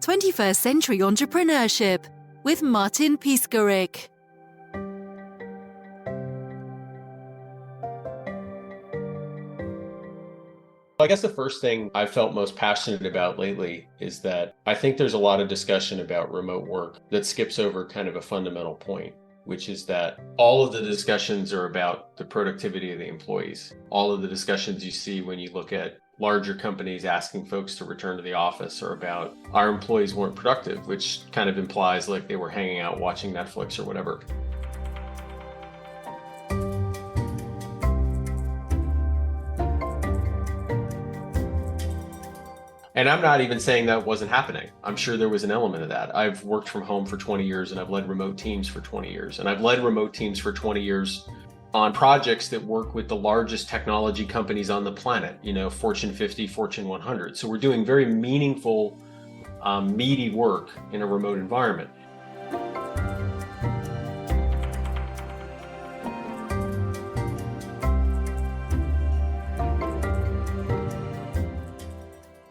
21st Century Entrepreneurship with Martin Piskarik. I guess the first thing I felt most passionate about lately is that I think there's a lot of discussion about remote work that skips over kind of a fundamental point, which is that all of the discussions are about the productivity of the employees. All of the discussions you see when you look at larger companies asking folks to return to the office are about our employees weren't productive, which kind of implies like they were hanging out watching Netflix or whatever. And I'm not even saying that wasn't happening. I'm sure there was an element of that. I've worked from home for 20 years and I've led remote teams for 20 years. And I've led remote teams for 20 years on projects that work with the largest technology companies on the planet, Fortune 50, Fortune 100. So we're doing very meaningful, meaty work in a remote environment.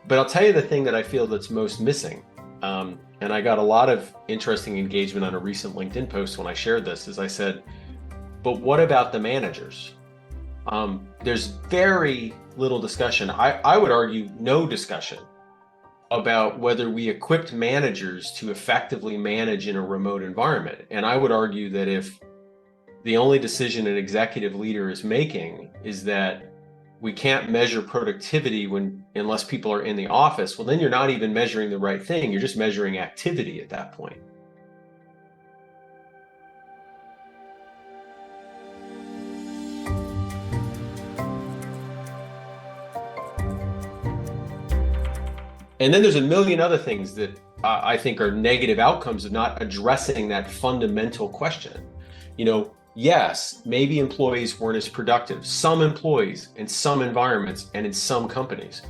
But I'll tell you the thing that I feel that's most missing, and I got a lot of interesting engagement on a recent LinkedIn post when I shared this, is I said, but what about the managers? There's very little discussion. I would argue no discussion about whether we equipped managers to effectively manage in a remote environment. And I would argue that if the only decision an executive leader is making is that we can't measure productivity unless people are in the office, well, then you're not even measuring the right thing. You're just measuring activity at that point. And then there's a million other things that I think are negative outcomes of not addressing that fundamental question. Yes, maybe employees weren't as productive. Some employees in some environments and in some companies.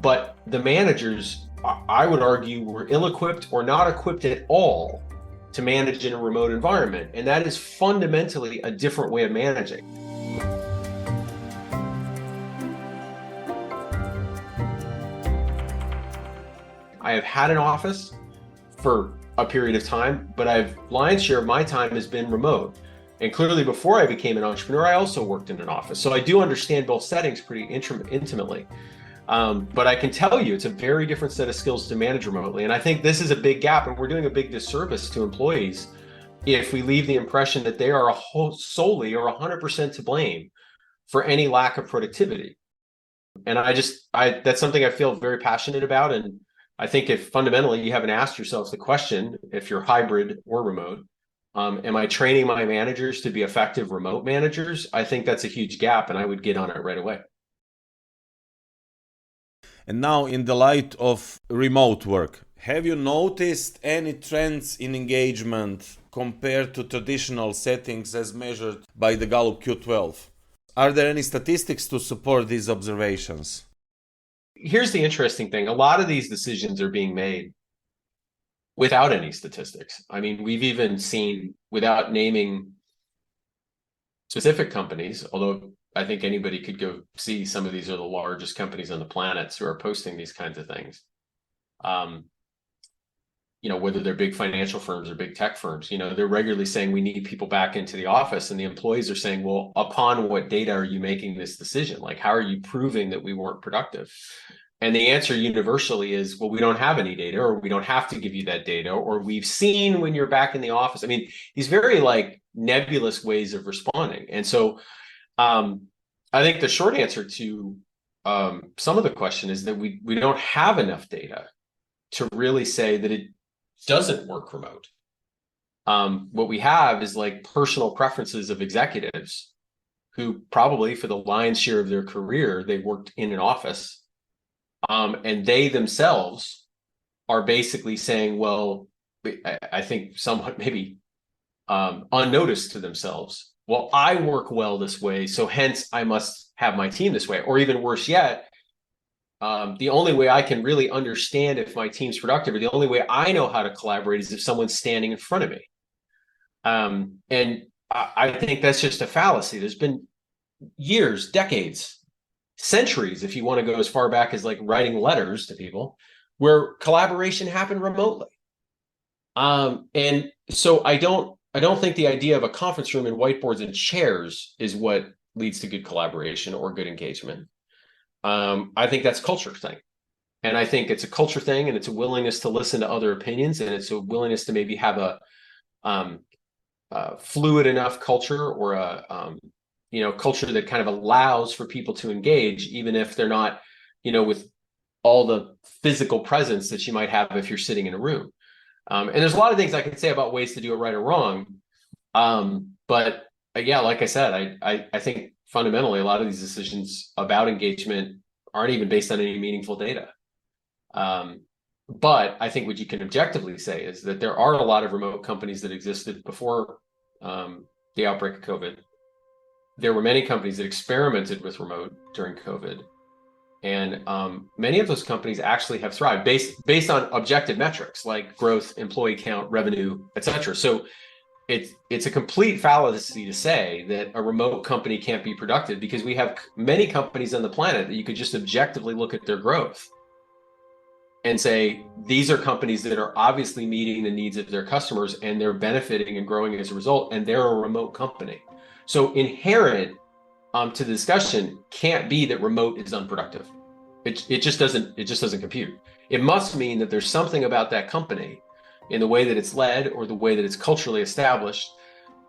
But the managers, I would argue, were ill-equipped or not equipped at all to manage in a remote environment. And that is fundamentally a different way of managing. I have had an office for a period of time, but lion's share of my time has been remote. And clearly before I became an entrepreneur, I also worked in an office. So I do understand both settings pretty intimately. But I can tell you it's a very different set of skills to manage remotely. And I think this is a big gap, and we're doing a big disservice to employees if we leave the impression that they are solely or 100% to blame for any lack of productivity. And that's something I feel very passionate about. And I think if fundamentally you haven't asked yourself the question, if you're hybrid or remote, am I training my managers to be effective remote managers? I think that's a huge gap, and I would get on it right away. And now, in the light of remote work, have you noticed any trends in engagement compared to traditional settings as measured by the Gallup Q12? Are there any statistics to support these observations? Here's the interesting thing. A lot of these decisions are being made without any statistics. I mean, we've even seen, without naming specific companies, although I think anybody could go see some of these are the largest companies on the planet who are posting these kinds of things. Whether they're big financial firms or big tech firms, they're regularly saying we need people back into the office, and the employees are saying, well, upon what data are you making this decision? Like, how are you proving that we weren't productive? And the answer universally is, well, we don't have any data, or we don't have to give you that data, or we've seen when you're back in the office. I mean, these very nebulous ways of responding. And so I think the short answer to some of the question is that we don't have enough data to really say that it doesn't work remote. What we have is personal preferences of executives who probably for the lion's share of their career, they worked in an office. And they themselves are basically saying, well, I think somewhat maybe unnoticed to themselves, well, I work well this way, so hence I must have my team this way. Or even worse yet, the only way I can really understand if my team's productive, or the only way I know how to collaborate, is if someone's standing in front of me. And I think that's just a fallacy. There's been years, decades, centuries, if you want to go as far back as writing letters to people, where collaboration happened remotely. And so I don't think the idea of a conference room and whiteboards and chairs is what leads to good collaboration or good engagement. I think that's a culture thing. And I think it's a culture thing, and it's a willingness to listen to other opinions, and it's a willingness to maybe have a fluid enough culture, or a culture that kind of allows for people to engage, even if they're not, with all the physical presence that you might have if you're sitting in a room. And there's a lot of things I could say about ways to do it right or wrong. But yeah, like I said, I think fundamentally a lot of these decisions about engagement aren't even based on any meaningful data. But I think what you can objectively say is that there are a lot of remote companies that existed before the outbreak of COVID. There were many companies that experimented with remote during COVID. And many of those companies actually have thrived based on objective metrics like growth, employee count, revenue, et cetera. So it's a complete fallacy to say that a remote company can't be productive, because we have many companies on the planet that you could just objectively look at their growth and say, these are companies that are obviously meeting the needs of their customers, and they're benefiting and growing as a result, and they're a remote company. So inherent to the discussion can't be that remote is unproductive. It just doesn't compute. It must mean that there's something about that company, in the way that it's led, or the way that it's culturally established,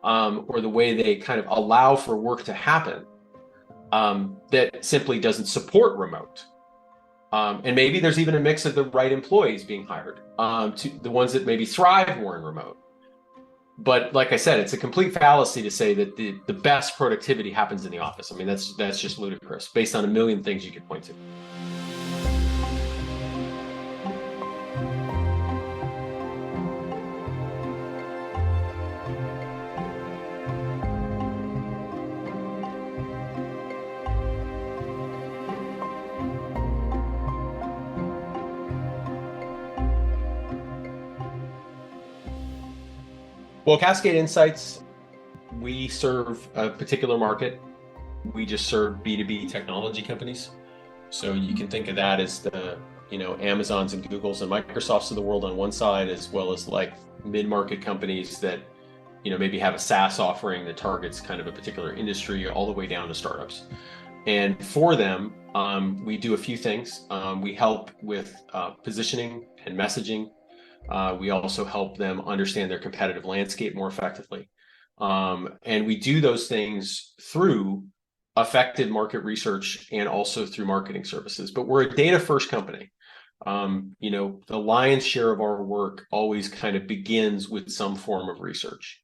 or the way they kind of allow for work to happen, that simply doesn't support remote. And maybe there's even a mix of the right employees being hired, to the ones that maybe thrive more in remote. But like I said, it's a complete fallacy to say that the best productivity happens in the office. I mean, that's just ludicrous based on a million things you could point to. Well, Cascade Insights, we serve a particular market. We just serve B2B technology companies. So you can think of that as the, Amazons and Googles and Microsofts of the world on one side, as well as like mid-market companies that, maybe have a SaaS offering that targets kind of a particular industry, all the way down to startups. And for them, we do a few things. We help with positioning and messaging. We also help them understand their competitive landscape more effectively. And we do those things through effective market research and also through marketing services. But we're a data-first company. The lion's share of our work always kind of begins with some form of research.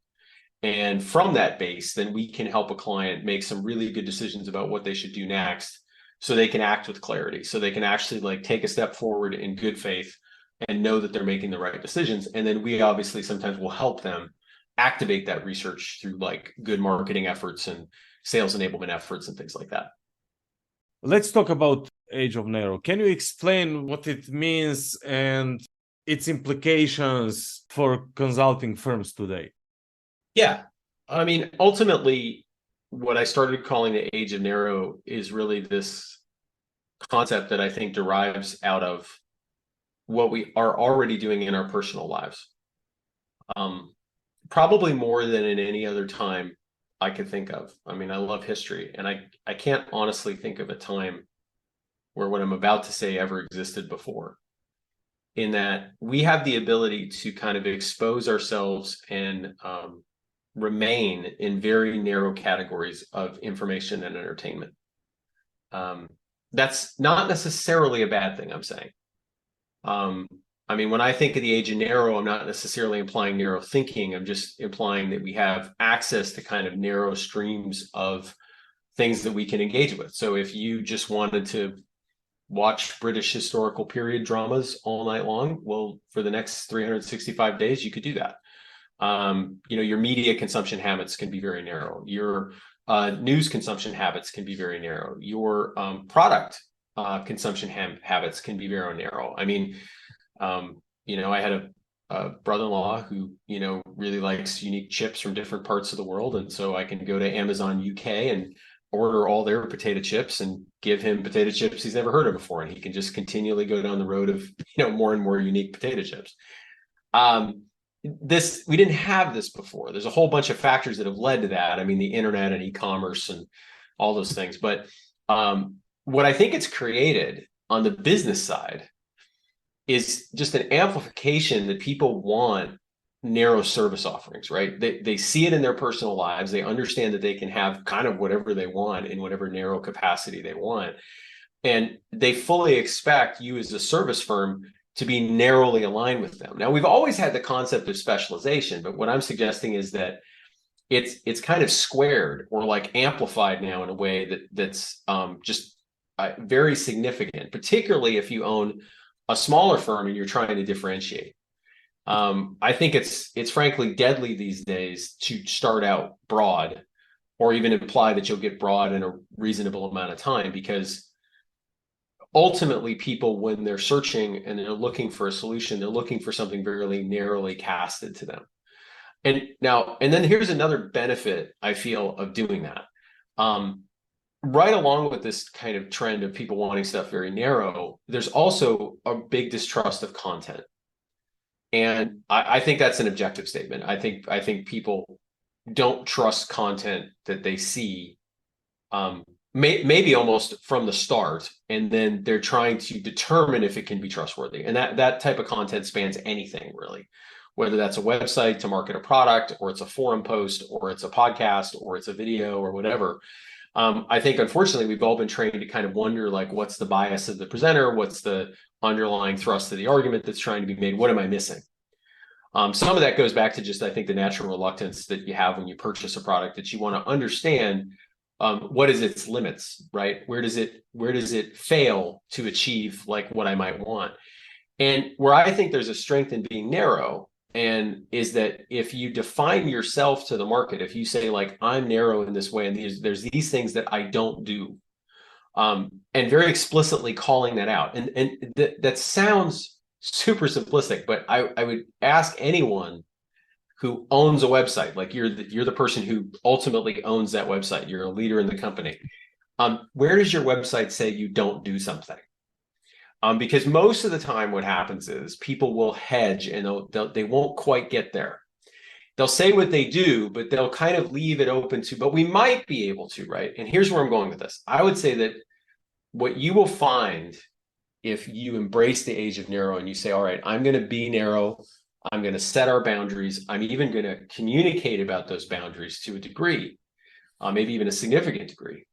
And from that base, then we can help a client make some really good decisions about what they should do next, so they can act with clarity, so they can actually take a step forward in good faith and know that they're making the right decisions. And then we obviously sometimes will help them activate that research through good marketing efforts and sales enablement efforts and things like that. Let's talk about Age of Nero. Can you explain what it means and its implications for consulting firms today? Yeah. I mean, ultimately, what I started calling the Age of Nero is really this concept that I think derives out of what we are already doing in our personal lives. Probably more than in any other time I could think of. I mean, I love history, and I can't honestly think of a time where what I'm about to say ever existed before, in that we have the ability to kind of expose ourselves and remain in very narrow categories of information and entertainment. That's not necessarily a bad thing, I'm saying. I mean, when I think of the Age of Narrow, I'm not necessarily implying narrow thinking. I'm just implying that we have access to kind of narrow streams of things that we can engage with. So if you just wanted to watch British historical period dramas all night long, well, for the next 365 days, you could do that. Your media consumption habits can be very narrow. Your news consumption habits can be very narrow. Your product consumption habits can be very narrow. I mean, I had a brother-in-law who, really likes unique chips from different parts of the world. And so I can go to Amazon UK and order all their potato chips and give him potato chips he's never heard of before, and he can just continually go down the road of more and more unique potato chips. We didn't have this before. There's a whole bunch of factors that have led to that. I mean, the internet and e-commerce and all those things. But what I think it's created on the business side is just an amplification that people want narrow service offerings, right? They see it in their personal lives. They understand that they can have kind of whatever they want in whatever narrow capacity they want. And they fully expect you as a service firm to be narrowly aligned with them. Now, we've always had the concept of specialization, but what I'm suggesting is that it's kind of squared or like amplified now in a way that's just very significant, particularly if you own a smaller firm and you're trying to differentiate. I think it's frankly deadly these days to start out broad or even imply that you'll get broad in a reasonable amount of time, because ultimately people, when they're searching and they're looking for a solution, they're looking for something very narrowly casted to them. And then here's another benefit I feel of doing that. Right along with this kind of trend of people wanting stuff very narrow, there's also a big distrust of content. And I think that's an objective statement. I think people don't trust content that they see, maybe almost from the start, and then they're trying to determine if it can be trustworthy. And that type of content spans anything, really, whether that's a website to market a product, or it's a forum post, or it's a podcast, or it's a video, or whatever. I think, unfortunately, we've all been trained to kind of wonder, like, what's the bias of the presenter? What's the underlying thrust of the argument that's trying to be made? What am I missing? Some of that goes back to just, I think, the natural reluctance that you have when you purchase a product, that you want to understand what is its limits, right? Where does it fail to achieve like what I might want? And where I think there's a strength in being narrow, and is that if you define yourself to the market, if you say, like, I'm narrow in this way, and there's these things that I don't do, and very explicitly calling that out, and that sounds super simplistic, but I would ask anyone who owns a website, like you're the person who ultimately owns that website, you're a leader in the company, where does your website say you don't do something? Because most of the time what happens is people will hedge, and they won't quite get there. They'll say what they do, but they'll kind of leave it open to, but we might be able to, right? And here's where I'm going with this. I would say that what you will find if you embrace the age of narrow and you say, all right, I'm going to be narrow, I'm going to set our boundaries, I'm even going to communicate about those boundaries to a degree, maybe even a significant degree,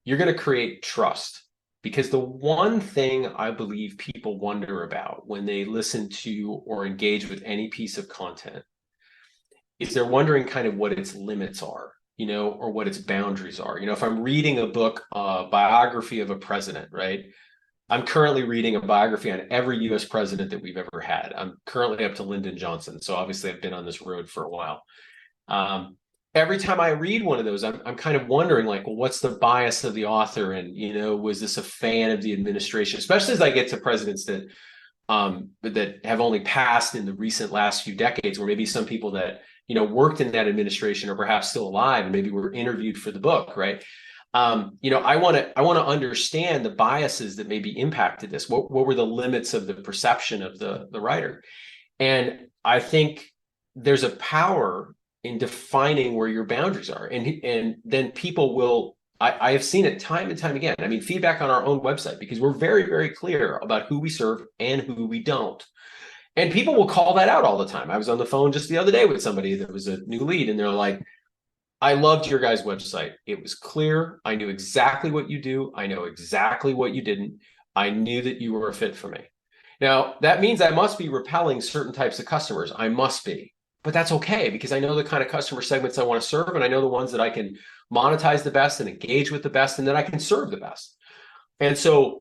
you're going to create trust. Because the one thing I believe people wonder about when they listen to or engage with any piece of content is they're wondering kind of what its limits are, or what its boundaries are. If I'm reading a book, biography of a president, right? I'm currently reading a biography on every U.S. president that we've ever had. I'm currently up to Lyndon Johnson. So obviously I've been on this road for a while. Every time I read one of those, I'm kind of wondering, like, well, what's the bias of the author? And, was this a fan of the administration? Especially as I get to presidents that have only passed in the recent last few decades, where maybe some people that, worked in that administration are perhaps still alive and maybe were interviewed for the book, right? I want to understand the biases that maybe impacted this. What were the limits of the perception of the writer? And I think there's a power in defining where your boundaries are. And then people will, I have seen it time and time again. I mean, feedback on our own website, because we're very, very clear about who we serve and who we don't. And people will call that out all the time. I was on the phone just the other day with somebody that was a new lead, and they're like, I loved your guys' website. It was clear. I knew exactly what you do. I know exactly what you didn't. I knew that you were a fit for me. Now, that means I must be repelling certain types of customers. I must be. But that's okay, because I know the kind of customer segments I want to serve, and I know the ones that I can monetize the best and engage with the best, and that I can serve the best. And so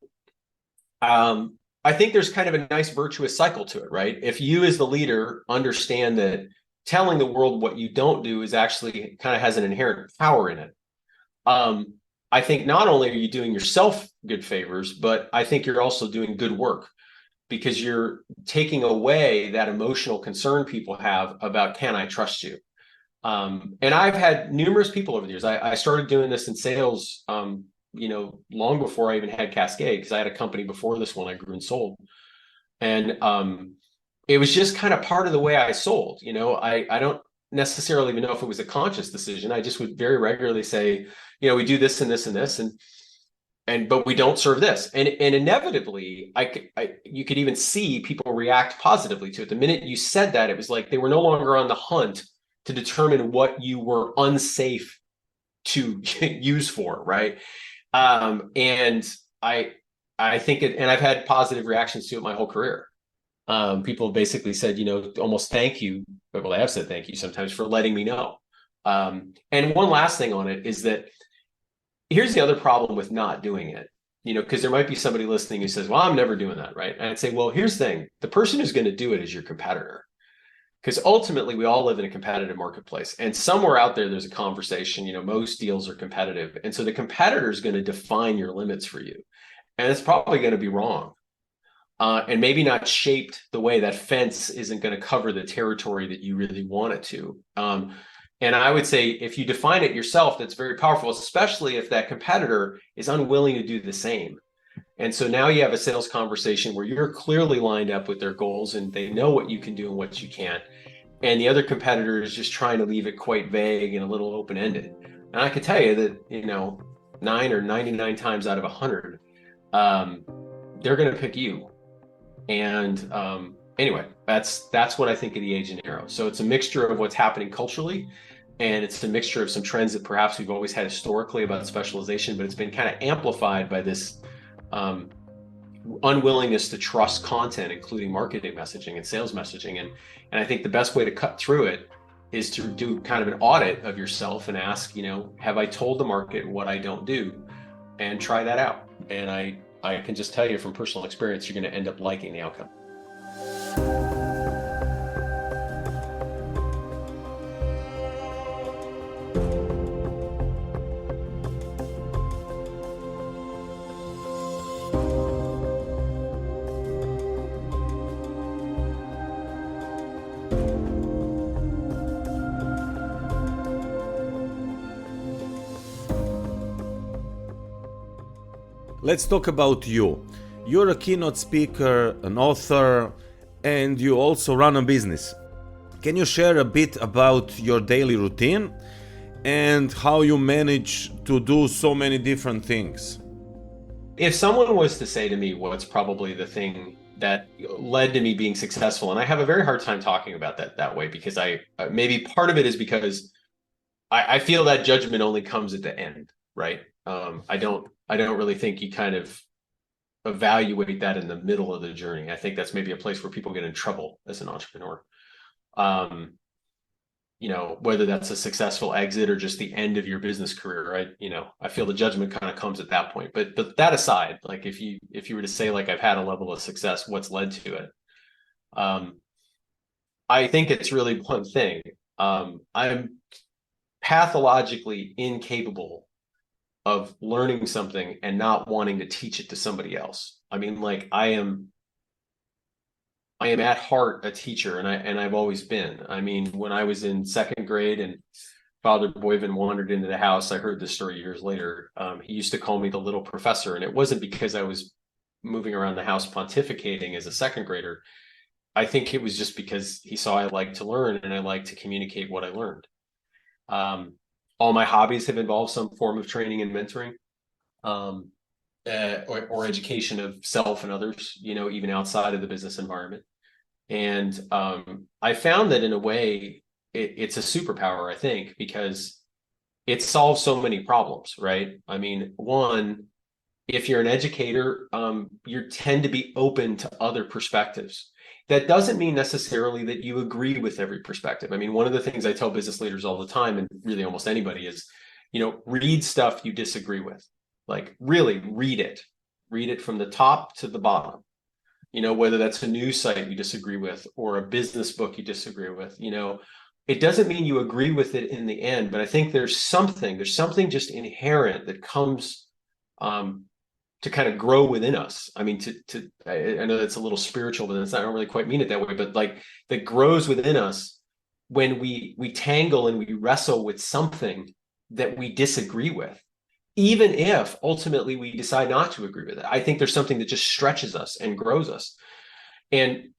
I think there's kind of a nice virtuous cycle to it, right? If you as the leader understand that telling the world what you don't do is actually kind of has an inherent power in it, I think not only are you doing yourself good favors, but I think you're also doing good work, because you're taking away that emotional concern people have about, can I trust you? And I've had numerous people over the years. I started doing this in sales, long before I even had Cascade, because I had a company before this one I grew and sold. And it was just kind of part of the way I sold. I don't necessarily even know if it was a conscious decision. I just would very regularly say, we do this and this and this, but we don't serve this. And inevitably, you could even see people react positively to it. The minute you said that, it was like they were no longer on the hunt to determine what you were unsafe to use for, right? And I think and I've had positive reactions to it my whole career. People basically said, almost thank you. Well, they have said thank you sometimes for letting me know. And one last thing on it is that here's the other problem with not doing it, because there might be somebody listening who says, well, I'm never doing that, right? And I'd say, well, here's the thing. The person who's going to do it is your competitor. Because ultimately, we all live in a competitive marketplace. And somewhere out there, there's a conversation, most deals are competitive. And so the competitor is going to define your limits for you. And it's probably going to be wrong. And maybe not shaped the way that fence isn't going to cover the territory that you really want it to. And I would say if you define it yourself, that's very powerful, especially if that competitor is unwilling to do the same. And so now you have a sales conversation where you're clearly lined up with their goals and they know what you can do and what you can't. And the other competitor is just trying to leave it quite vague and a little open-ended. And I can tell you that, 9 or 99 times out of 100, they're going to pick you. And anyway, that's what I think of the age in arrow. So it's a mixture of what's happening culturally, and it's a mixture of some trends that perhaps we've always had historically about specialization, but it's been kind of amplified by this unwillingness to trust content, including marketing messaging and sales messaging. And I think the best way to cut through it is to do kind of an audit of yourself and ask, have I told the market what I don't do? And try that out. And I can just tell you from personal experience, you're going to end up liking the outcome. Let's talk about you. You're a keynote speaker, an author, and you also run a business. Can you share a bit about your daily routine and how you manage to do so many different things? If someone was to say to me, what's probably the thing that led to me being successful, and I have a very hard time talking about that way, because maybe part of it is because I feel that judgment only comes at the end, right? I don't really think you kind of evaluate that in the middle of the journey. I think that's maybe a place where people get in trouble as an entrepreneur. Whether that's a successful exit or just the end of your business career, I feel the judgment kind of comes at that point. But that aside, like if you were to say, like, I've had a level of success, what's led to it? I think it's really one thing. I'm pathologically incapable of learning something and not wanting to teach it to somebody else. I mean, like, I am at heart a teacher, and I've always been. I mean, when I was in second grade and Father Boyven wandered into the house, I heard this story years later. He used to call me the little professor, and it wasn't because I was moving around the house pontificating as a second grader. I think it was just because he saw I liked to learn and I liked to communicate what I learned. All my hobbies have involved some form of training and mentoring, or education of self and others, even outside of the business environment. And I found that in a way, it's a superpower, I think, because it solves so many problems, right? I mean, one, if you're an educator, you tend to be open to other perspectives. That doesn't mean necessarily that you agree with every perspective. I mean, one of the things I tell business leaders all the time, and really almost anybody, is, read stuff you disagree with. Like, really read it from the top to the bottom. Whether that's a news site you disagree with or a business book you disagree with, it doesn't mean you agree with it in the end, but I think there's something just inherent that comes to kind of grow within us. I mean, I know that's a little spiritual, but I don't really quite mean it that way, but like, that grows within us when we tangle and we wrestle with something that we disagree with, even if ultimately we decide not to agree with it. I think there's something that just stretches us and grows us. And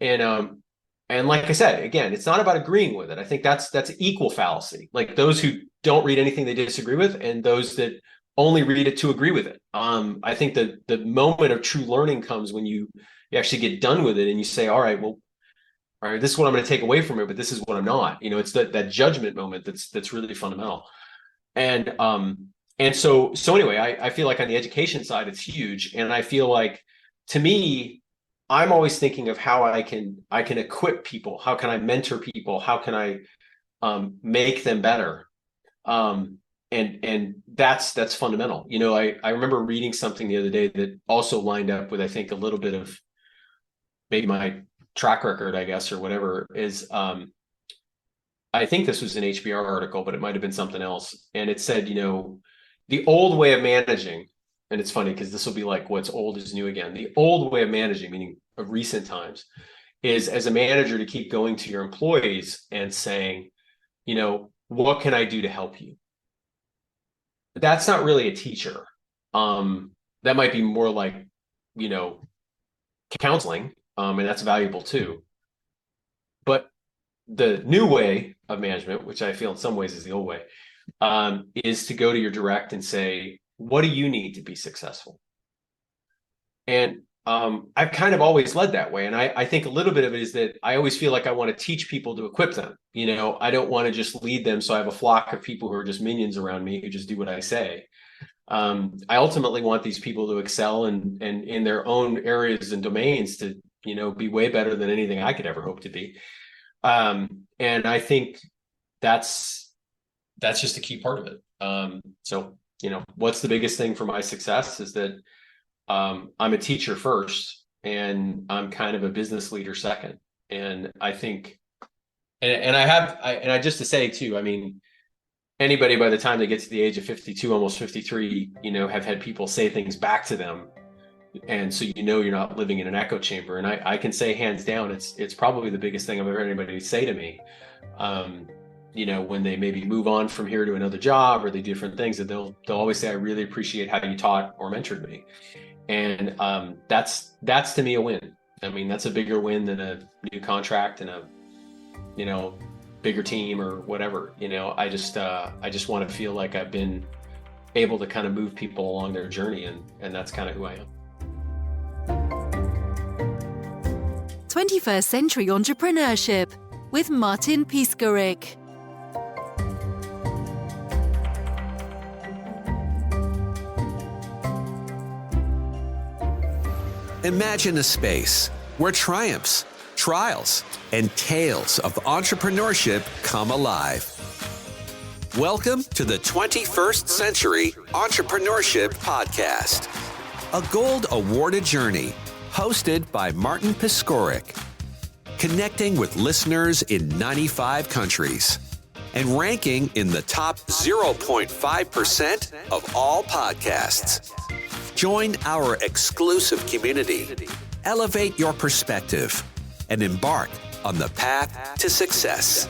like I said, again, it's not about agreeing with it. I think that's equal fallacy. Like those who don't read anything they disagree with, and those that only read it to agree with it. I think that the moment of true learning comes when you actually get done with it and you say, all right, well, all right, this is what I'm going to take away from it, but this is what I'm not. You know, it's that judgment moment that's really fundamental. And so anyway, I feel like on the education side, it's huge. And I feel like, to me, I'm always thinking of how I can equip people. How can I mentor people? How can I make them better? And that's fundamental. You know, I remember reading something the other day that also lined up with, I think, a little bit of maybe my track record, I guess, or whatever, is I think this was an HBR article, but it might have been something else. And it said, you know, the old way of managing, and it's funny because this will be like what's old is new again. The old way of managing, meaning of recent times, is as a manager to keep going to your employees and saying, you know, what can I do to help you? That's not really a teacher. That might be more like, you know, counseling, and that's valuable too. But the new way of management, which I feel in some ways is the old way, is to go to your direct and say, what do you need to be successful? And I've kind of always led that way. And I think a little bit of it is that I always feel like I want to teach people to equip them. You know, I don't want to just lead them. So I have a flock of people who are just minions around me who just do what I say. I ultimately want these people to excel and in their own areas and domains to, you know, be way better than anything I could ever hope to be. And I think that's just a key part of it. So, you know, what's the biggest thing for my success is that I'm a teacher first, and I'm kind of a business leader second. And I think, and I just to say too, I mean, anybody by the time they get to the age of 52, almost 53, you know, have had people say things back to them. And so, you know, you're not living in an echo chamber. And I can say hands down, it's probably the biggest thing I've ever heard anybody say to me. You know, when they maybe move on from here to another job or they do different things, that they'll always say, I really appreciate how you taught or mentored me. And that's to me a win. I mean, that's a bigger win than a new contract and a, you know, bigger team or whatever. You know, I just want to feel like I've been able to kind of move people along their journey, and that's kind of who I am. 21st Century Entrepreneurship with Martin Piskarik. Imagine a space where triumphs, trials, and tales of entrepreneurship come alive. Welcome to the 21st Century Entrepreneurship Podcast, a gold awarded journey hosted by Martin Piskarik, connecting with listeners in 95 countries and ranking in the top 0.5% of all podcasts. Join our exclusive community, elevate your perspective, and embark on the path to success.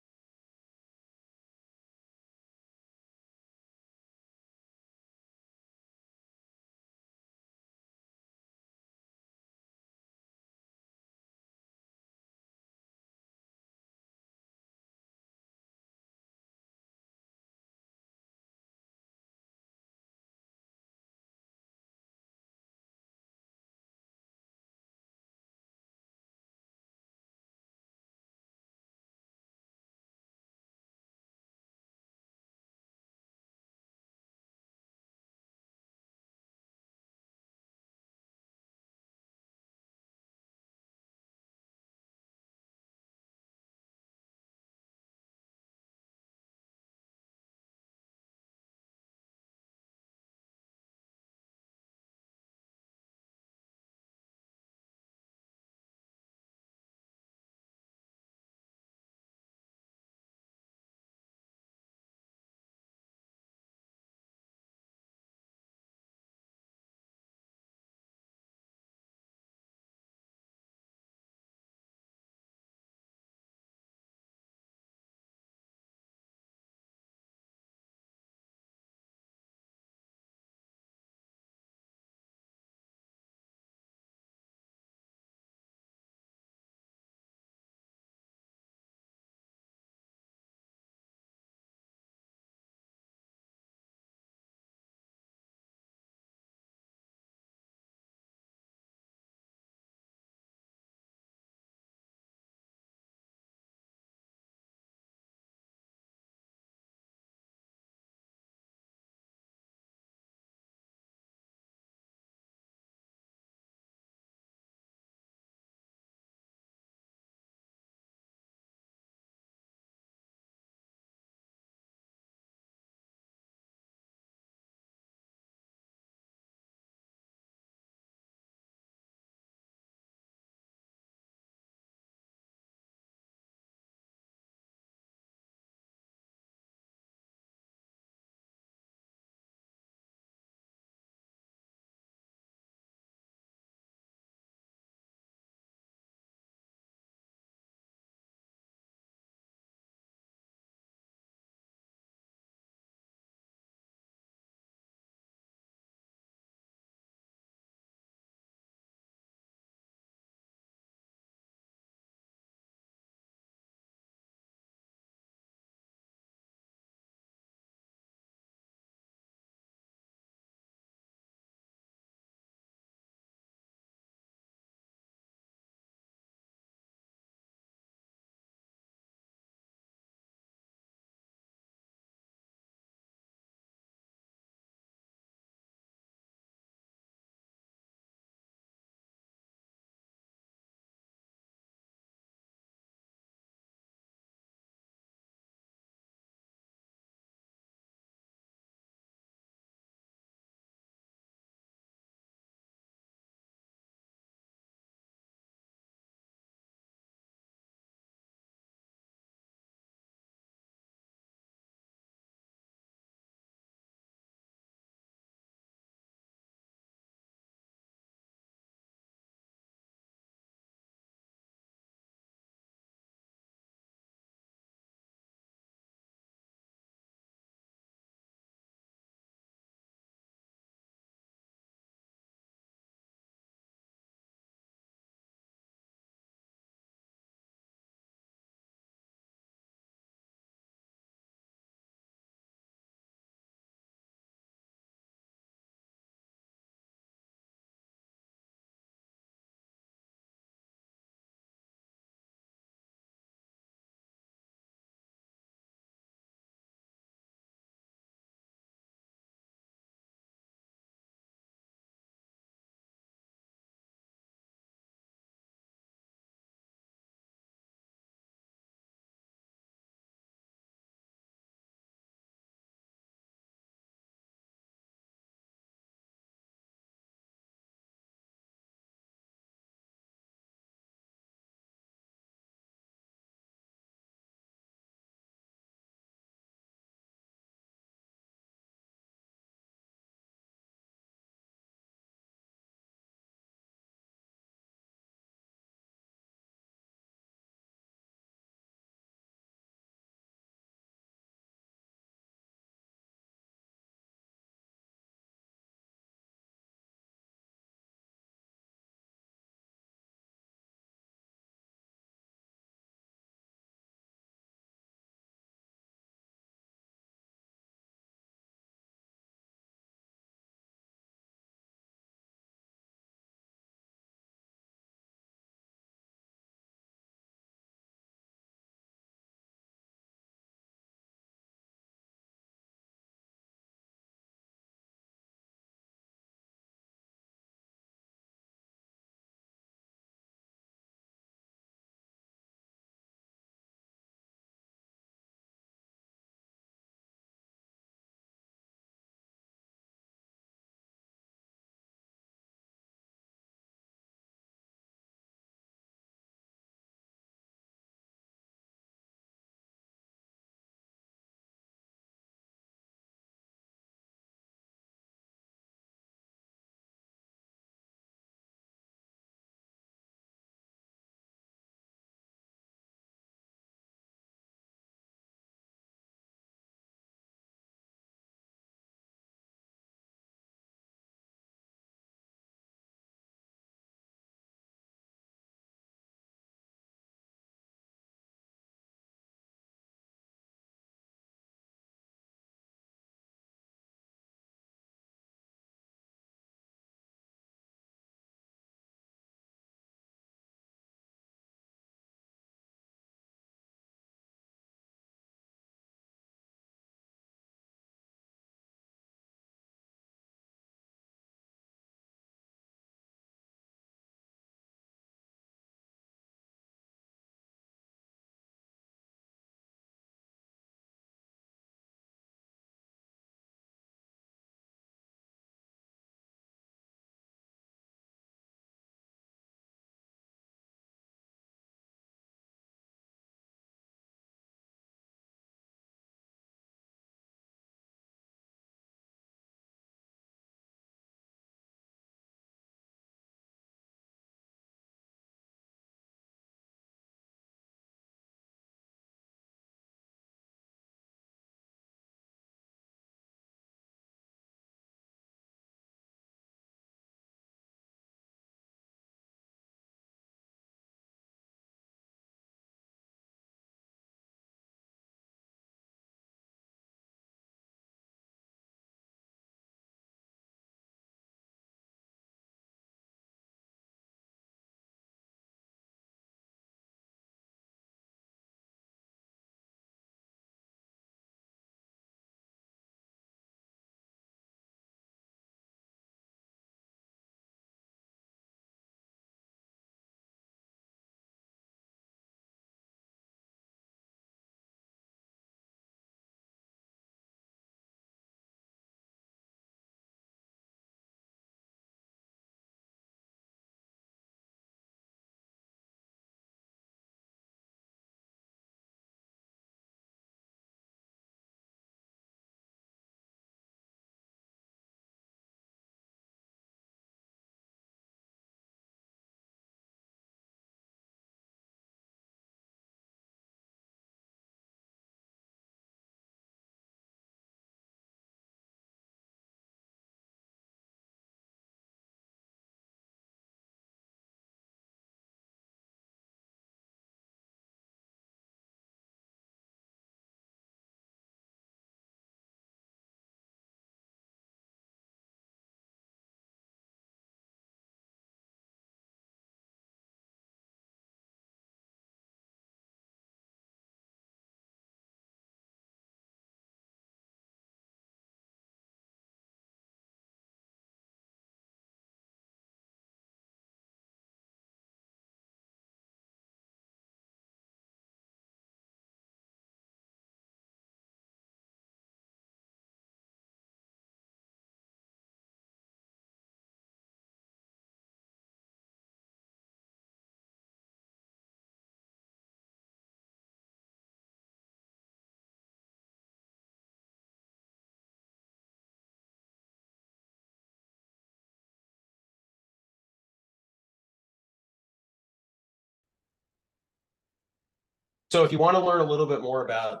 So if you want to learn a little bit more about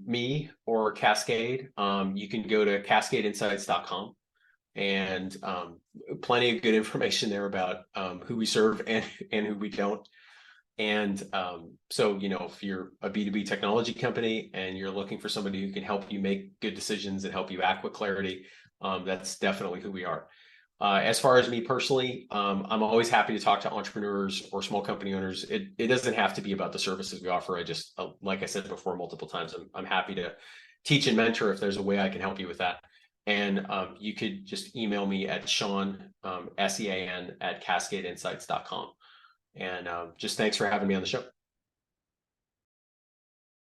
me or Cascade, you can go to cascadeinsights.com, and plenty of good information there about who we serve and who we don't. And so, if you're a B2B technology company and you're looking for somebody who can help you make good decisions and help you act with clarity, that's definitely who we are. As far as me personally, I'm always happy to talk to entrepreneurs or small company owners. It doesn't have to be about the services we offer. I just, like I said before multiple times, I'm happy to teach and mentor if there's a way I can help you with that. And you could just email me at Sean, SEAN, at cascadeinsights.com. And just thanks for having me on the show.